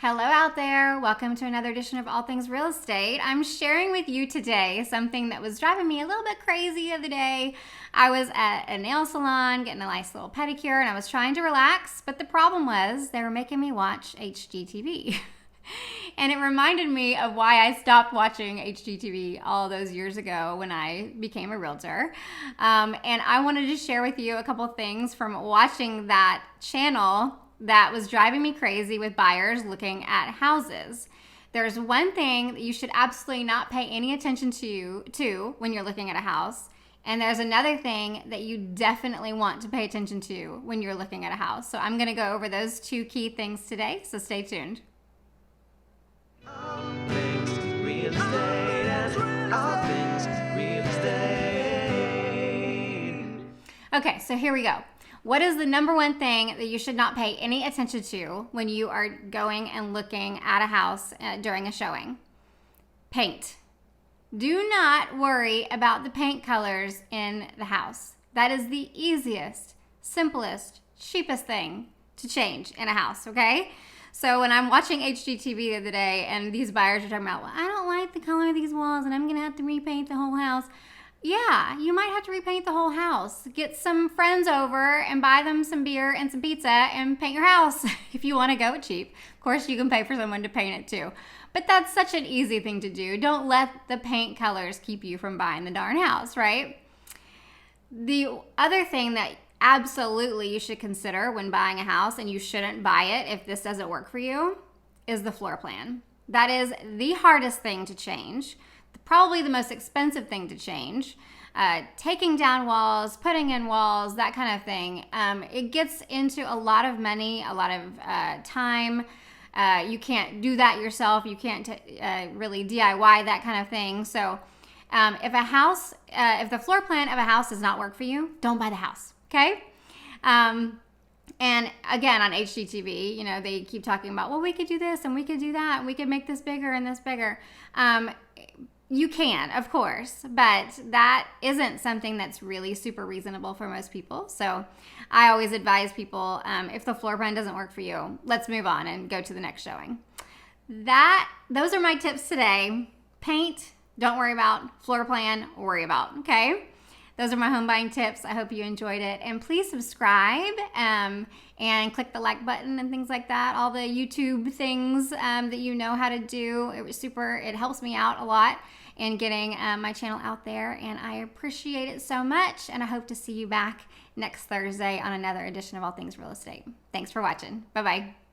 Hello out there. Welcome to another edition of All Things Real Estate. I'm sharing with you today something that was driving me a little bit crazy the other day. I was at a nail salon getting a nice little pedicure and I was trying to relax, but the problem was they were making me watch HGTV. And it reminded me of why I stopped watching HGTV all those years ago when I became a realtor. And I wanted to share with you a couple things from watching that channel that was driving me crazy with buyers looking at houses. There's one thing that you should absolutely not pay any attention to when you're looking at a house. And there's another thing that you definitely want to pay attention to when you're looking at a house. So I'm going to go over those two key things today, so stay tuned. All things real estate and all things real estate. Okay, so here we go. What is the number one thing that you should not pay any attention to when you are going and looking at a house during a showing? Paint. Do not worry about the paint colors in the house. That is the easiest, simplest, cheapest thing to change in a house, okay? So when I'm watching HGTV the other day and these buyers are talking about, well, I don't like the color of these walls and I'm going to have to repaint the whole house. Yeah, you might have to repaint the whole house. Get some friends over and buy them some beer and some pizza and paint your house if you want to go cheap. Of course, you can pay for someone to paint it too. But that's such an easy thing to do. Don't let the paint colors keep you from buying the darn house, right? The other thing that absolutely you should consider when buying a house, and you shouldn't buy it if this doesn't work for you, is the floor plan. That is the hardest thing to change. Probably the most expensive thing to change. Taking down walls, putting in walls, that kind of thing. It gets into a lot of money, a lot of time. You can't do that yourself. You can't really DIY that kind of thing. So if the floor plan of a house does not work for you, don't buy the house, okay? And again, on HGTV, they keep talking about, well, we could do this and we could do that. And we could make this bigger and this bigger. You can, of course, but that isn't something that's really super reasonable for most people. So I always advise people, if the floor plan doesn't work for you, let's move on and go to the next showing. Those are my tips today. Paint, don't worry about. Floor plan, worry about, okay? Those are my home buying tips. I hope you enjoyed it. And please subscribe and click the like button and things like that. All the YouTube things that you know how to do. It helps me out a lot in getting my channel out there. And I appreciate it so much. And I hope to see you back next Thursday on another edition of All Things Real Estate. Thanks for watching. Bye-bye.